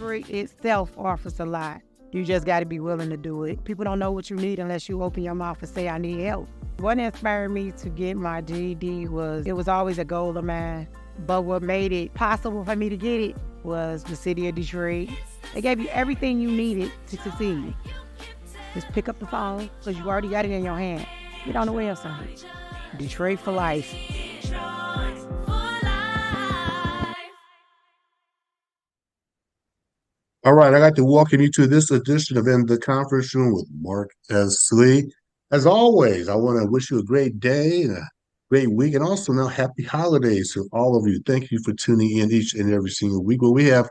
Detroit itself offers a lot. You just got to be willing to do it. People don't know what you need unless you open your mouth and say, I need help. What inspired me to get my GED was, it was always a goal of mine. But what made it possible for me to get it was the city of Detroit. They gave you everything you needed to succeed. Just pick up the phone because you already got it in your hand. Get on the website. Detroit for life. All right, I got to welcome you to this edition of In the Conference Room with Mark S. Lee. As always, I want to wish you a great day and a great week, and also now happy holidays to all of you. Thank you for tuning in each and every single week where we have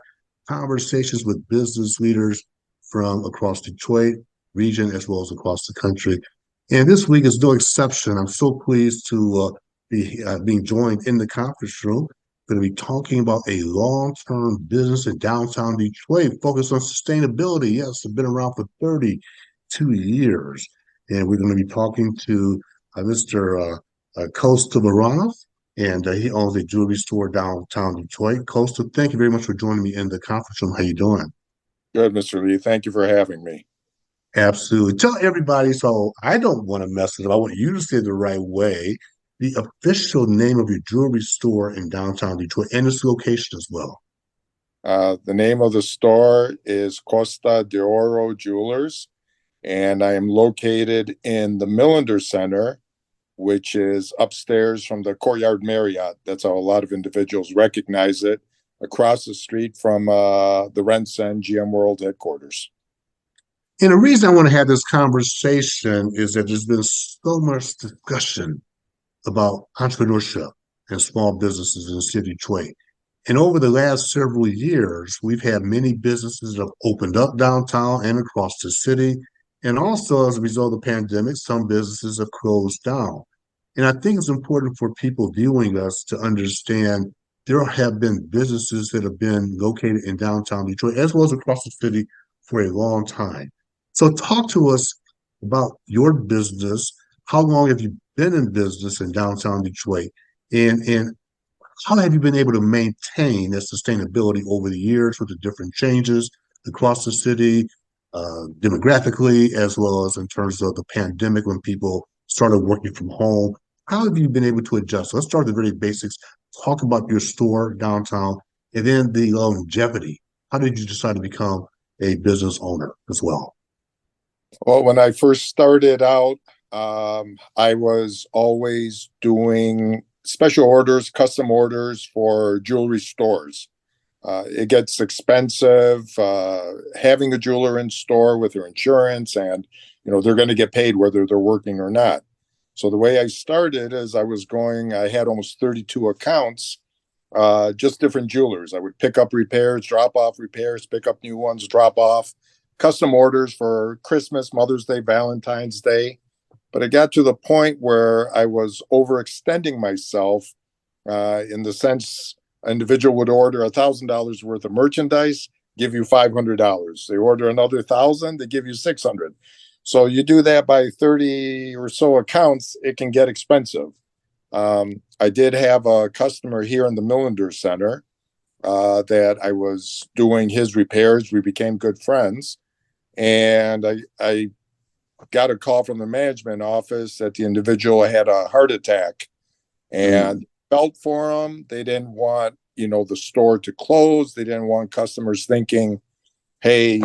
conversations with business leaders from across Detroit region as well as across the country. And this week is no exception. I'm so pleased to be being joined in the conference room. Going to be talking about a long-term business in downtown Detroit focused on sustainability. Yes, it's been around for 32 years. And we're going to be talking to Mr. Kosta Vranhnos, and he owns a jewelry store downtown Detroit. Kosta, thank you very much for joining me in the conference room. How you doing? Good, Mr. Lee. Thank you for having me. Absolutely. Tell everybody, so I don't want to mess it up. I want you to say it the right way. The official name of your jewelry store in downtown Detroit and its location as well. The name of the store is Kosta de Oro Jewelers, and I am located in the Millender Center, which is upstairs from the Courtyard Marriott. That's how a lot of individuals recognize it, across the street from the Rensen GM World headquarters. And the reason I want to have this conversation is that there's been so much discussion about entrepreneurship and small businesses in the city of Detroit. And over the last several years, we've had many businesses that have opened up downtown and across the city. And also, as a result of the pandemic, some businesses have closed down. And I think it's important for people viewing us to understand there have been businesses that have been located in downtown Detroit as well as across the city for a long time. So talk to us about your business. How long have you been in business in downtown Detroit? And how have you been able to maintain that sustainability over the years with the different changes across the city, demographically, as well as in terms of the pandemic when people started working from home? How have you been able to adjust? Let's start at the very basics. Talk about your store downtown and then the longevity. How did you decide to become a business owner as well? Well, when I first started out, I was always doing special orders, custom orders for jewelry stores. It gets expensive having a jeweler in store with their insurance, and they're going to get paid whether they're working or not. So the way I started is I had almost 32 accounts, just different jewelers. I would pick up repairs, drop off repairs, pick up new ones, drop off, custom orders for Christmas, Mother's Day, Valentine's Day. But it got to the point where I was overextending myself in the sense an individual would order $1,000 worth of merchandise, give you $500. They order another 1,000, they give you 600. So you do that by 30 or so accounts, it can get expensive. I did have a customer here in the Millender Center that I was doing his repairs. We became good friends. And I got a call from the management office that the individual had a heart attack and felt for him. They didn't want, the store to close. They didn't want customers thinking, hey,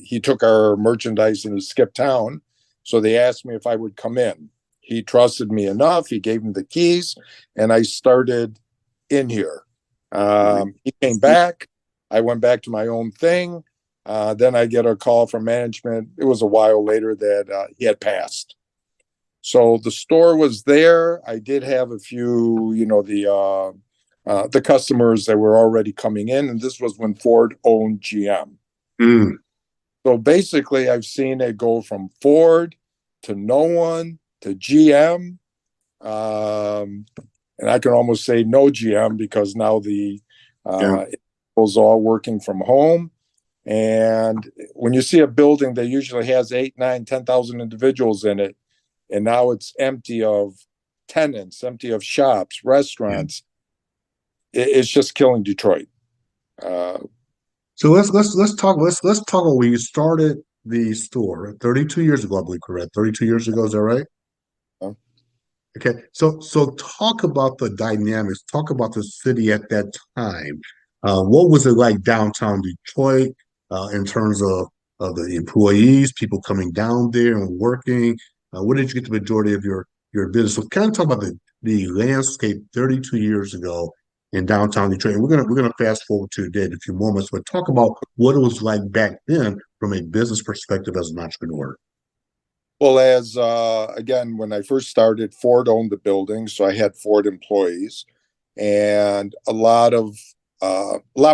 he took our merchandise and he skipped town. So they asked me if I would come in. He trusted me enough. He gave me the keys and I started in here. He came back. I went back to my own thing. Then I get a call from management. It was a while later that he had passed. So the store was there. I did have a few, the customers that were already coming in, and this was when Ford owned GM. So basically, I've seen it go from Ford to no one to GM, and I can almost say no GM because now it was all working from home. And when you see a building that usually has 8, 9, 10,000 individuals in it, and now it's empty of tenants, empty of shops, restaurants, it's just killing Detroit. So let's talk about when you started the store 32 years ago, I believe, correct? 32 years ago, is that right? Uh, Okay. So talk about the dynamics, talk about the city at that time. What was it like downtown Detroit in terms of the employees, people coming down there and working? Where did you get the majority of your business? So kind of talk about the landscape 32 years ago in downtown Detroit. And we're gonna fast forward to today in a few moments, but talk about what it was like back then from a business perspective as an entrepreneur. Well, as again, when I first started, Ford owned the building, so I had Ford employees, and a lot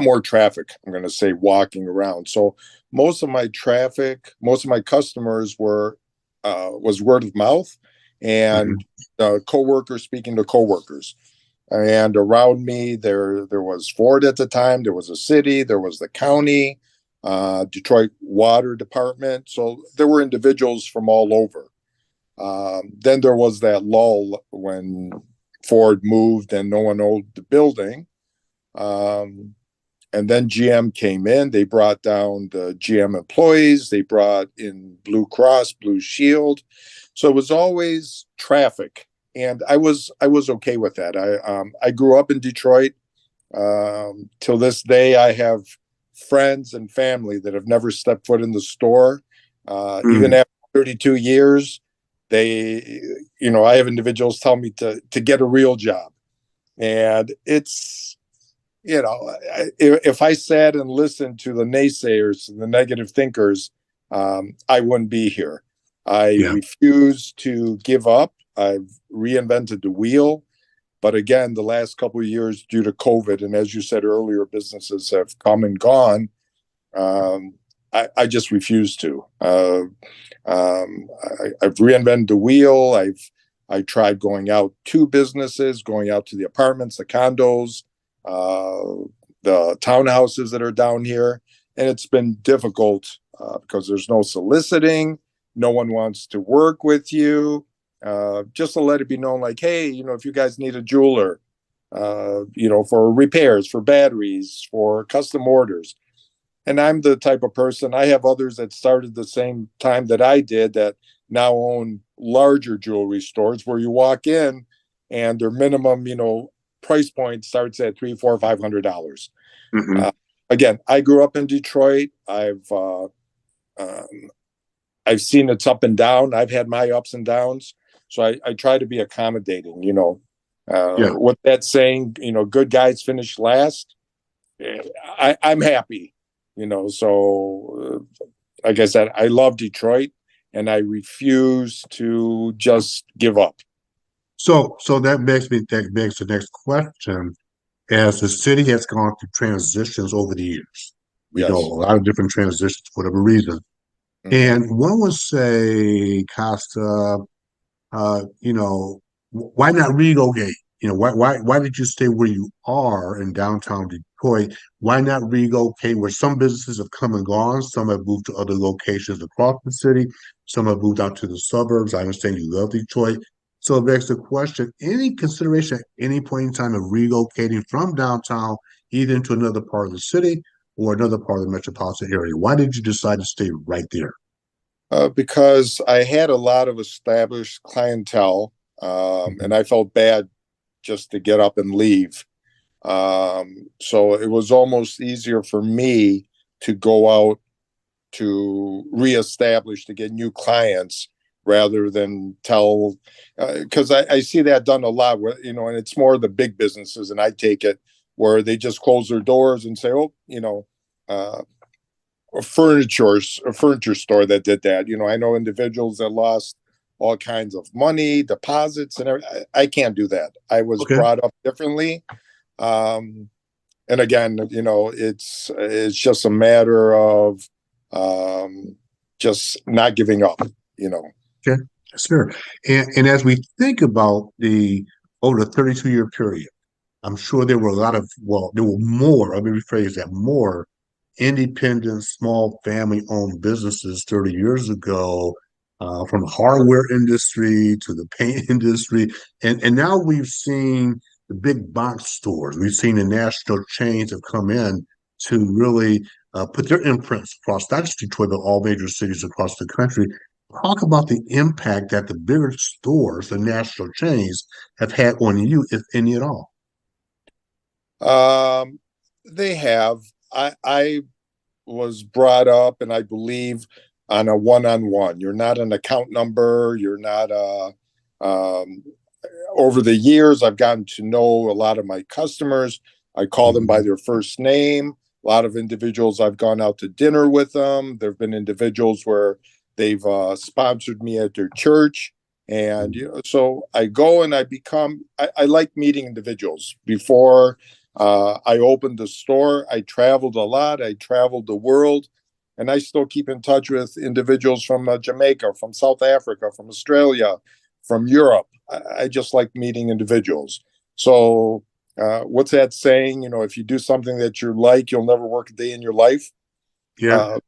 more traffic. I'm going to say walking around. So most of my traffic, most of my customers was word of mouth, Mhm. and coworkers speaking to coworkers. And around me, there was Ford at the time. There was a city. There was the county, Detroit Water Department. So there were individuals from all over. Then there was that lull when Ford moved and no one owned the building. Um, and then GM came in. They brought down the GM employees. They brought in Blue Cross, Blue Shield. So it was always traffic, and I was okay with that. I grew up in Detroit. Till this day, I have friends and family that have never stepped foot in the store. Even Mm. after 32 years, they, I have individuals tell me to get a real job, and it's if I sat and listened to the naysayers and the negative thinkers, I wouldn't be here. I Yeah. refuse to give up. I've reinvented the wheel. But again, the last couple of years, due to COVID, and as you said earlier, businesses have come and gone. Um, I just refuse to. I've reinvented the wheel. I tried going out to businesses, going out to the apartments, the condos, the townhouses that are down here, and it's been difficult because there's no soliciting. No one wants to work with you. Just to let it be known, like, hey, if you guys need a jeweler, for repairs, for batteries, for custom orders, and I'm the type of person, I have others that started the same time that I did that now own larger jewelry stores where you walk in and their minimum, price point starts at $300, $400, $500. Mhm. Uh, Again, I grew up in Detroit. Um, I've seen its up and down. I've had my ups and downs. So I try to be accommodating, Yeah. what that saying, good guys finish last. I'm happy, so like I said, I love Detroit and I refuse to just give up. So that begs the next question. As the city has gone through transitions over the years, we know a Yes. lot of different transitions for whatever reason. Hmm. And one would say, Costa, why not relocate? Why did you stay where you are in downtown Detroit? Why not relocate where some businesses have come and gone? Some have moved to other locations across the city. Some have moved out to the suburbs. I understand you love Detroit. So it begs the question, any consideration at any point in time of relocating from downtown, either into another part of the city or another part of the metropolitan area? Why did you decide to stay right there? Because I had a lot of established clientele, and Mhm. I felt bad just to get up and leave. So it was almost easier for me to go out to reestablish to get new clients rather than tell, because I see that done a lot where, and it's more the big businesses, and I take it where they just close their doors and say, oh, uh, a furniture store that did that. I know individuals that lost all kinds of money, deposits, and everything. I can't do that. I was Okay. brought up differently. Um, and again, it's just a matter of um, just not giving up. You know, Okay, sure. And as we think about the over the 32-year period, I'm sure there were a lot of, well, there were more, let me rephrase that, more independent, small family-owned businesses 30 years ago, from the hardware industry to the paint industry. And now we've seen the big box stores. We've seen the national chains have come in to really put their imprints across not just Detroit, but all major cities across the country. Talk about the impact that the bigger stores, the national chains, have had on you, if any at all. Um, they have. I was brought up, and I believe on a one-on-one. You're not an account number. You're not a. Um, Over the years, I've gotten to know a lot of my customers. I call them by Mhm. their first name. A lot of individuals, I've gone out to dinner with them. There have been individuals where they've sponsored me at their church. And so I go and I like meeting individuals. Before I opened the store, I traveled a lot. I traveled the world, and I still keep in touch with individuals from Jamaica, from South Africa, from Australia, from Europe. I just like meeting individuals. So, what's that saying? If you do something that you like, you'll never work a day in your life. Yeah, Uh,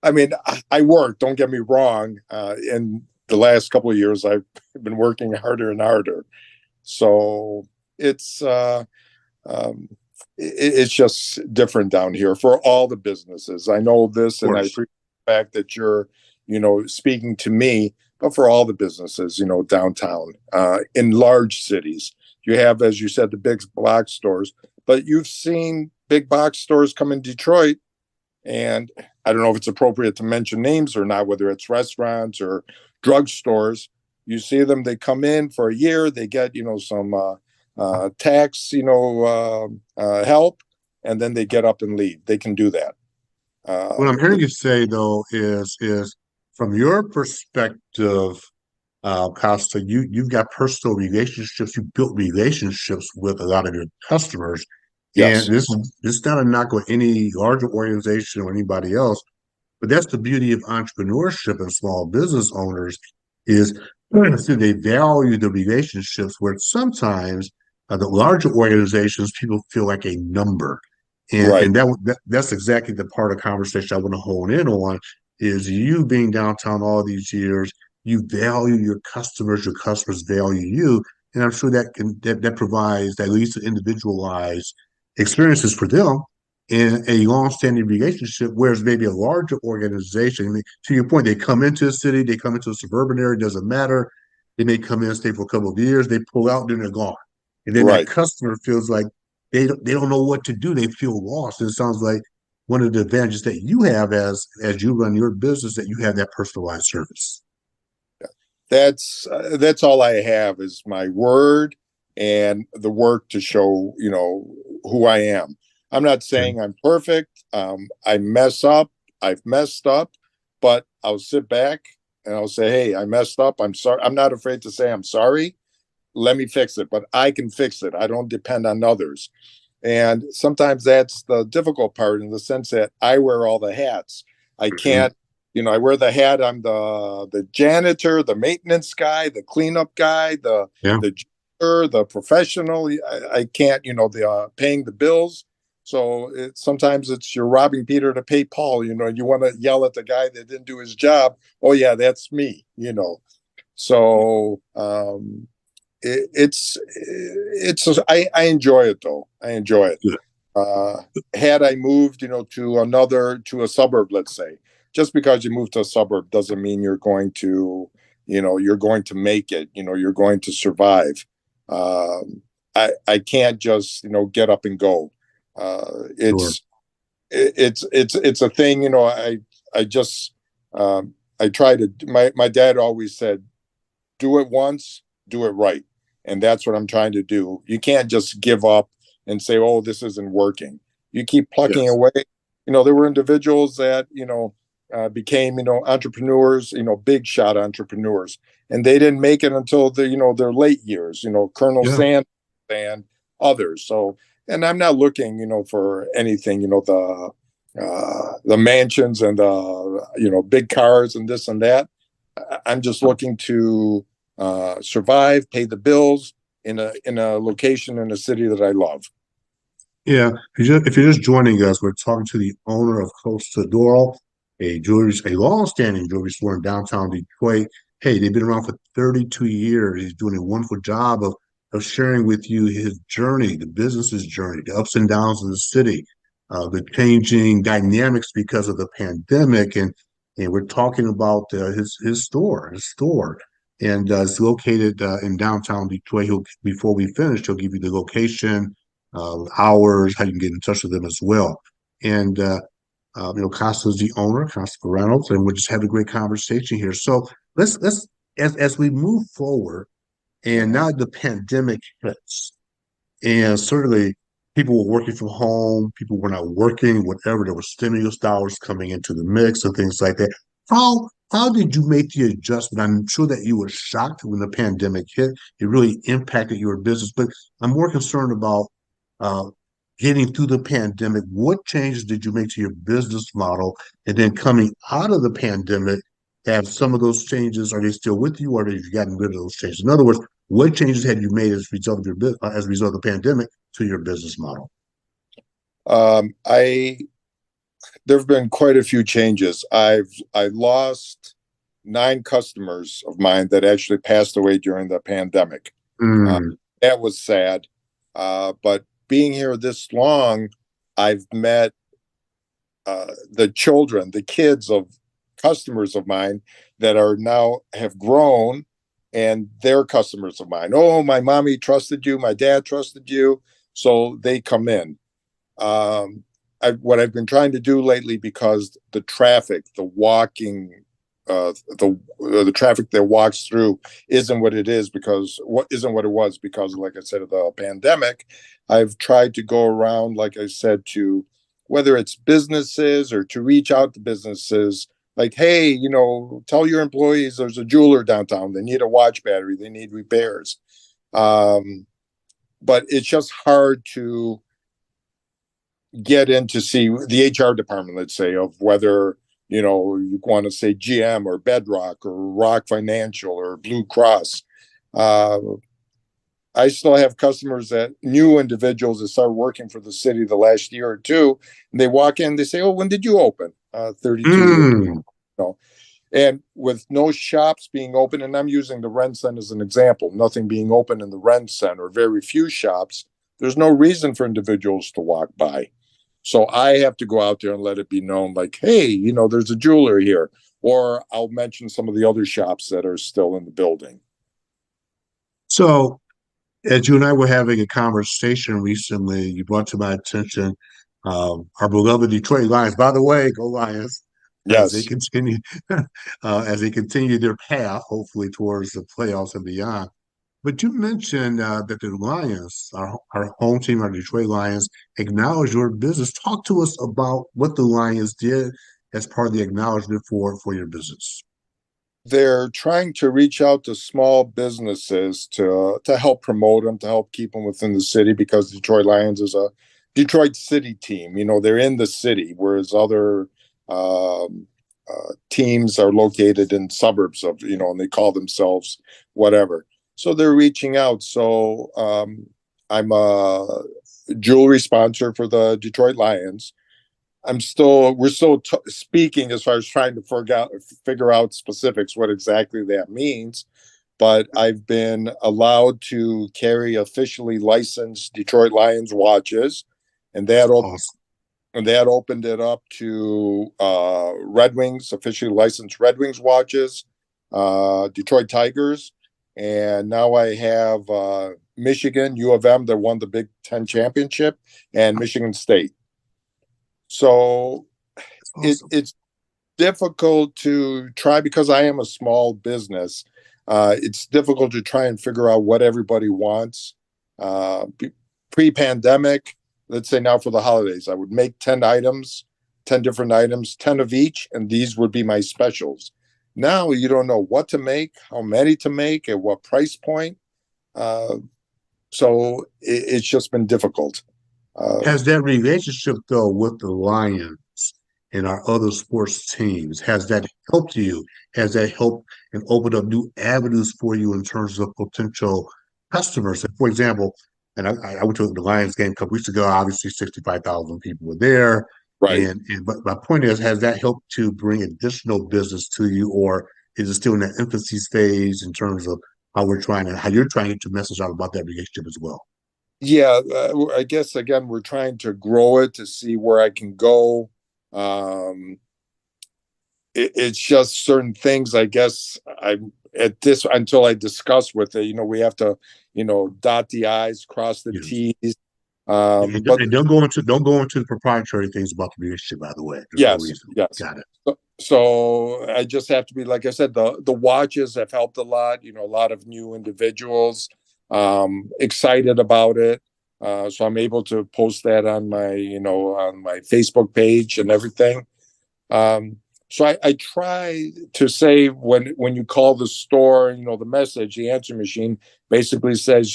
I mean, I work, don't get me wrong. In the last couple of years, I've been working harder and harder. So it's, um, it's just different down here for all the businesses. I know of this, and I course. appreciate the fact that you're, speaking to me, but for all the businesses, downtown, in large cities, you have, as you said, the big box stores, but you've seen big box stores come in Detroit, and I don't know if it's appropriate to mention names or not, whether it's restaurants or drugstores. You see them, they come in for a year, they get, some tax, help, and then they get up and leave. They can do that. What I'm The, hearing you say though is from your perspective, Costa, you've got personal relationships. You built relationships with a lot of your customers, and yes, this is not a knock on any larger organization or anybody else, but that's the beauty of entrepreneurship and small business owners is they value the relationships where sometimes the larger organizations people feel like a number, right, and that's exactly the part of conversation I want to hone in on is you being downtown all these years, you value your customers value you, and I'm sure that provides at least individualized experiences for them in a long-standing relationship, whereas maybe a larger organization, to your point, they come into a city, they come into a suburban area, it doesn't matter. They may come in, stay for a couple of years, they pull out, then they're gone. And then that right. customer feels like they don't know what to do. They feel lost. And it sounds like one of the advantages that you have as you run your business that you have that personalized service. That's all I have is my word and the work to show who I am. I'm not Okay. saying I'm perfect. I mess up. I've messed up, but I'll sit back and I'll say, "Hey, I messed up. I'm sorry." I'm not afraid to say I'm sorry. Let me fix it, but I can fix it. I don't depend on others. And sometimes that's the difficult part in the sense that I wear all the hats. I Mhm. can't, I wear the hat. I'm the janitor, the maintenance guy, the cleanup guy, Yeah, the janitor, the professional. I can't, the paying the bills. So sometimes it's you're robbing Peter to pay Paul. You want to yell at the guy that didn't do his job. Oh yeah, that's me. So I enjoy it though. I enjoy it. good. Uh, had I moved, to a suburb, let's say, just because you move to a suburb doesn't mean you're going to make it. You're going to survive. Um, I can't just get up and go. Uh, Sure. it's it's a thing. I just I try to. My dad always said, do it once, do it right. And that's what I'm trying to do. You can't just give up and say, oh, this isn't working. You keep plucking Yes. away. There were individuals that, became, entrepreneurs, big shot entrepreneurs. And they didn't make it until their late years, Colonel Yeah. Sanders and others. So, and I'm not looking, for anything, the mansions and big cars and this and that. I'm just looking to survive, pay the bills in a location in a city that I love. Yeah. If you're just joining us, we're talking to the owner of Kosta, a long-standing jewelry store in downtown Detroit. Hey, they've been around for 32 years. He's doing a wonderful job of sharing with you his journey, the business's journey, the ups and downs of the city. the changing dynamics because of the pandemic, and we're talking about his store, and it's located in downtown Detroit. Before we finish, he'll give you the location, hours, how you can get in touch with them as well. And Kosta is the owner, Kosta Vranhnos, and we're just having a great conversation here. So let's as we move forward, and now the pandemic hits, and certainly people were working from home, people were not working, whatever. There were stimulus dollars coming into the mix and things like that. How did you make the adjustment? I'm sure that you were shocked when the pandemic hit. It really impacted your business, but I'm more concerned about uh, getting through the pandemic. What changes did you make to your business model? And then coming out of the pandemic, have some of those changes, are they still with you, or have you gotten rid of those changes? In other words, what changes have you made as a result of as a result of the pandemic to your business model? I There have been quite a few changes. I lost 9 customers of mine that actually passed away during the pandemic. Uh, Mm, that was sad. But being here this long, I've met the children, the kids of customers of mine that are now have grown, and they're customers of mine. Oh, my mommy trusted you, my dad trusted you, so they come in. What I've been trying to do lately, because the traffic, the walking, the traffic that walks through isn't what it is, because what isn't what it was because, like I said, of the pandemic. I've tried to go around, like I said, to whether it's businesses or to reach out to businesses, like, hey, tell your employees there's a jeweler downtown. They need a watch battery. They need repairs. But it's just hard to get in to see the HR department, let's say, of whether you want to say GM or Bedrock or Rock Financial or Blue Cross. Uh, I still have customers, that new individuals that started working for the city the last year or two, and they walk in, they say, "Oh, when did you open?" 32 years. mm. And with no shops being open, and I'm using the Ren Center as an example, nothing being open in the Ren Center, very few shops, there's no reason for individuals to walk by. So I have to go out there and let it be known, like, hey, there's a jeweler here. Or I'll mention some of the other shops that are still in the building. So, as you and I were having a conversation recently, you brought to my attention our beloved Detroit Lions. By the way, go Lions! As they Yes. continue, as they continue their path, hopefully towards the playoffs and beyond. But you mentioned that the Lions, our home team, our Detroit Lions, acknowledge your business. Talk to us about what the Lions did as part of the acknowledgement for your business. They're trying to reach out to small businesses to help promote them, to help keep them within the city, because Detroit Lions is a Detroit city team. They're in the city, whereas other teams are located in suburbs of, and they call themselves whatever. So they're reaching out. So I'm a jewelry sponsor for the Detroit Lions. We're still speaking as far as trying to figure out specifics, what exactly that means. But I've been allowed to carry officially licensed Detroit Lions watches, and Awesome. that opened it up to Red Wings, officially licensed Red Wings watches, Detroit Tigers, and now I have Michigan, U of M, that won the Big Ten championship, and Michigan State. So Awesome. it's difficult to try, because I am a small business. It's difficult to try and figure out what everybody wants. Pre-pandemic, let's say now for the holidays, I would make 10 items, 10 different items, 10 of each, and these would be my specials. Now you don't know what to make, how many to make, at what price point. So it's just been difficult. Has that relationship though with the Lions and our other sports teams, has that helped you? Has that helped and opened up new avenues for you in terms of potential customers? For example, and I went to the Lions game a couple weeks ago. Obviously, 65,000 people were there. Right. And but my point is, has that helped to bring additional business to you, or is it still in that infancy phase in terms of how you're trying to get your message out about that relationship as well? Yeah, I guess again we're trying to grow it to see where I can go. Um, it's just certain things. I guess I at this until I discuss with it. We have to, dot the i's, cross the Yes. t's. And, But and don't go into the proprietary things about the relationship, by the way. There's no yes, reason. yes. Got it. So I just have to be, like I said, the watches have helped a lot. A lot of new individuals excited about it. So I'm able to post that on my Facebook page and everything. Um, so I try to say when you call the store, the message, the answer machine basically says,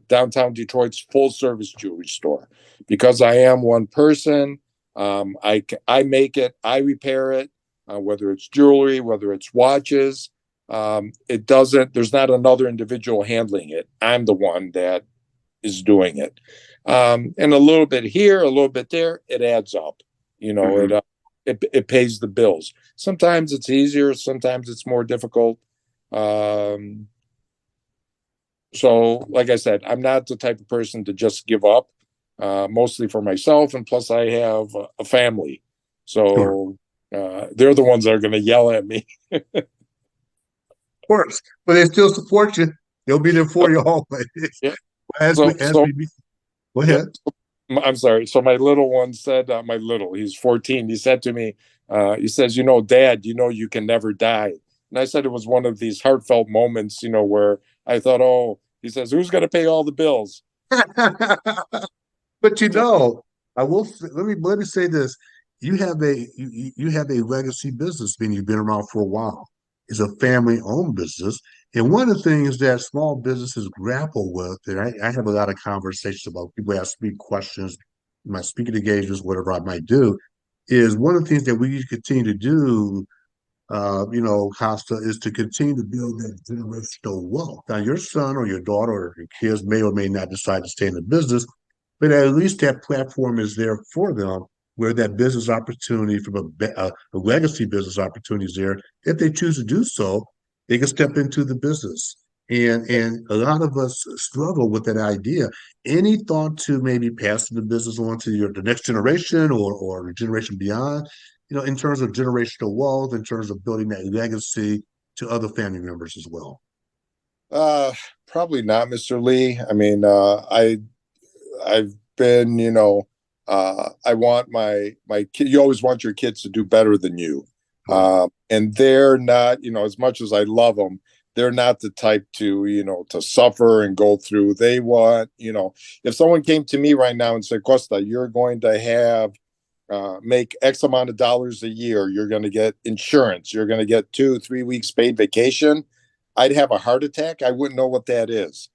downtown Detroit's full service jewelry store. Because I am one person, I make it, I repair it, whether it's jewelry, whether it's watches. It doesn't. There's not another individual handling it. I'm the one that is doing it. And a little bit here, a little bit there, it adds up. Mhm. It pays the bills. Sometimes it's easier, sometimes it's more difficult. Um, so, like I said, I'm not the type of person to just give up. Mostly for myself, and plus I have a family, Sure. so they're the ones that are going to yell at me. Of course. But they still support you. They'll be there for you always. Yeah. As we So, as so we go yeah. ahead. I'm sorry. So my little one said, he's 14. He said to me, he says, Dad, you can never die. And I said it was one of these heartfelt moments, where I thought, oh, he says, who's going to pay all the bills? But So, I will let me say this. You have a legacy business, meaning you've been around for a while. It's a family-owned business. And one of the things that small businesses grapple with, and I have a lot of conversations about people ask me questions, my speaking engagements, whatever I might do, is one of the things that we need to continue to do Costa, is to continue to build that generational wealth. Now, your son or your daughter or your kids may or may not decide to stay in the business, but at least that platform is there for them where that business opportunity from a legacy business opportunity is there. If they choose to do so, they can step into the business. And a lot of us struggle with that idea. Any thought to maybe passing the business on to the next generation or the generation beyond? In terms of generational wealth, in terms of building that legacy to other family members as well. uh, probably not, Mr. Lee. I mean, I've been, I want my kid. You always want your kids to do better than you, Sure. and they're not. As much as I love them, they're not the type to suffer and go through. They want, if someone came to me right now and said, Costa, you're going to have make X amount of dollars a year, you're going to get insurance, you're going to get 2-3 weeks paid vacation, I'd have a heart attack. I wouldn't know what that is.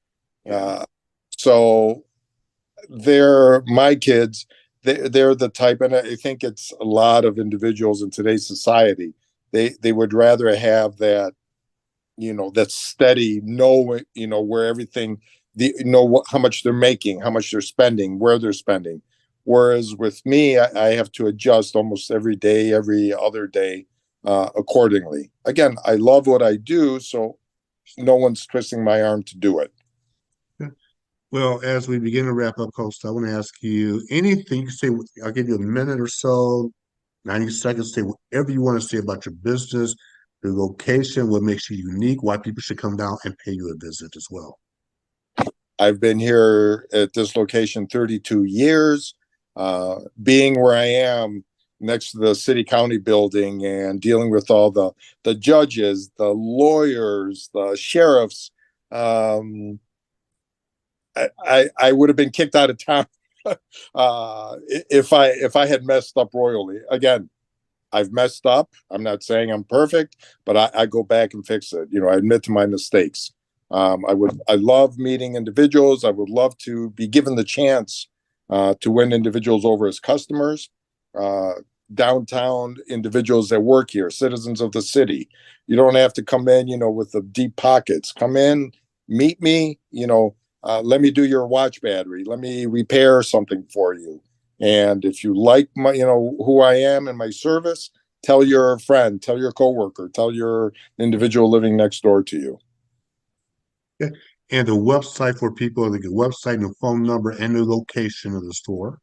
Yeah. So they're my kids. They're the type, and I think it's a lot of individuals in today's society. They would rather have that, that steady, where everything, how much they're making, how much they're spending, where they're spending. Whereas with me, I have to adjust almost every day, every other day, accordingly. Again, I love what I do, so no one's twisting my arm to do it. Well, as we begin to wrap up, Costa, I want to ask you anything you can say. I'll give you a minute or so, 90 seconds, say whatever you want to say about your business, the location, what makes you unique, why people should come down and pay you a visit as well. I've been here at this location 32 years. Being where I am next to the city county building and dealing with all the judges, the lawyers, the sheriffs, I would have been kicked out of town if I had messed up royally. Again, I've messed up. I'm not saying I'm perfect, but I go back and fix it. I admit to my mistakes. I love meeting individuals. I would love to be given the chance to win individuals over as customers, uh, downtown individuals that work here, citizens of the city. You don't have to come in, with the deep pockets. Come in, meet me, let me do your watch battery. Let me repair something for you. And if you like my, who I am and my service, tell your friend, tell your coworker, tell your individual living next door to you. Yeah. And the website for people, the website and the phone number and the location of the store.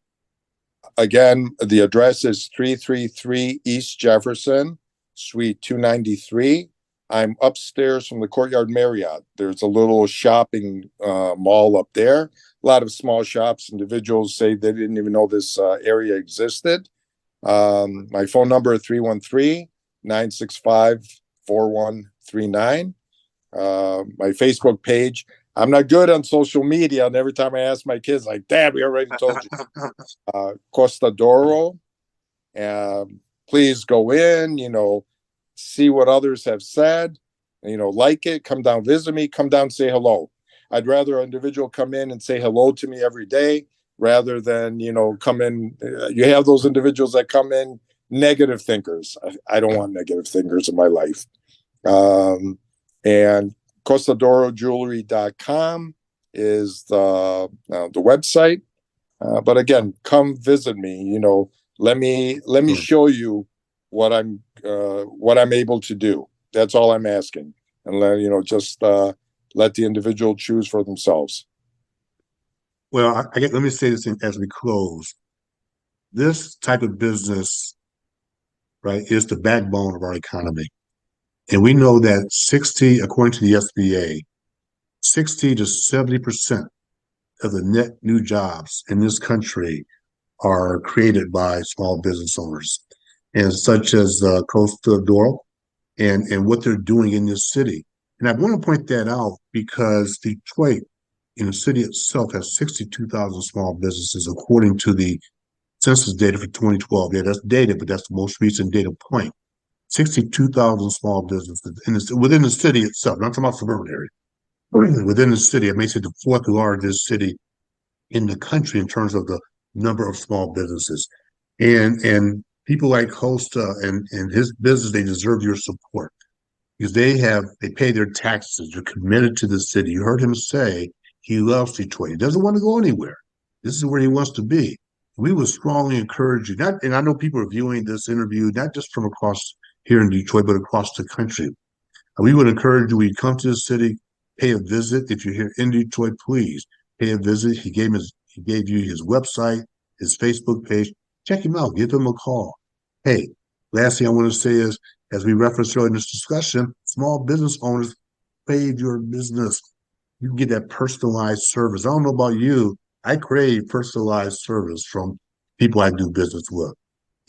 Again, the address is 333 East Jefferson, Suite 293. I'm upstairs from the Courtyard Marriott. There's a little shopping mall up there. A lot of small shops. Individuals say they didn't even know this area existed. My phone number is 313-965-4139. My Facebook page. I'm not good on social media, and every time I ask my kids, like, Dad, we already told you. Kosta. Please go in, see what others have said, like it, come down, visit me, come down, say hello. I'd rather an individual come in and say hello to me every day rather than, come in. You have those individuals that come in, negative thinkers. I don't want negative thinkers in my life. And CostaDoroJewelry.com is the website. But again, come visit me. Let me show you what I'm able to do. That's all I'm asking, and let the individual choose for themselves. Well, let me say this as we close. This type of business, right, is the backbone of our economy. And we know that according to the SBA, 60 to 70% of the net new jobs in this country are created by small business owners, and such as Kosta and what they're doing in this city. And I want to point that out because Detroit, in the city itself, has 62,000 small businesses, according to the census data for 2012. Yeah, that's data, but that's the most recent data point. 62,000 small businesses within the city itself, not talking about suburban area. Within the city, it makes it the fourth largest city in the country in terms of the number of small businesses. And people like Kosta and his business, they deserve your support because they pay their taxes. They're committed to the city. You heard him say he loves Detroit. He doesn't want to go anywhere. This is where he wants to be. We would strongly encourage you, and I know people are viewing this interview, not just from across here in Detroit, but across the country. We would encourage you, when you come to the city, pay a visit. If you're here in Detroit, please pay a visit. He gave you his website, his Facebook page. Check him out. Give him a call. Hey, last thing I want to say is, as we referenced earlier in this discussion, small business owners crave your business. You can get that personalized service. I don't know about you. I crave personalized service from people I do business with.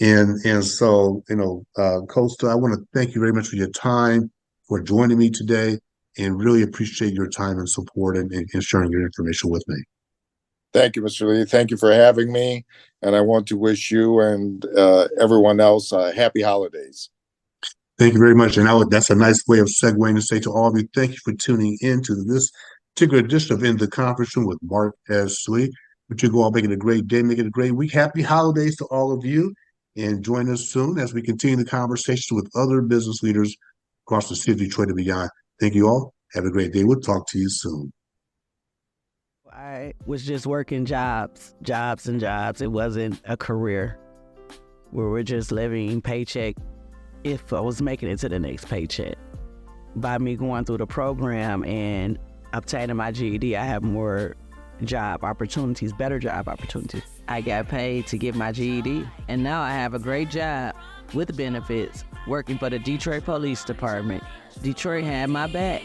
And so, Kosta, I want to thank you very much for your time, for joining me today, and really appreciate your time and support and sharing your information with me. Thank you, Mr. Lee. Thank you for having me. And I want to wish you and everyone else happy holidays. Thank you very much. And that's a nice way of segueing to say to all of you, thank you for tuning in to this particular edition of In the Conference Room with Mark S. Lee. But you go all make it a great day, make it a great week. Happy holidays to all of you. And join us soon as we continue the conversation with other business leaders across the city of Detroit and beyond. Thank you all. Have a great day. We'll talk to you soon. I was just working jobs and jobs. It wasn't a career. We were just living paycheck if I was making it to the next paycheck. By me going through the program and obtaining my GED, I have more job opportunities, better job opportunities. I got paid to get my GED, and now I have a great job with benefits working for the Detroit Police Department. Detroit had my back.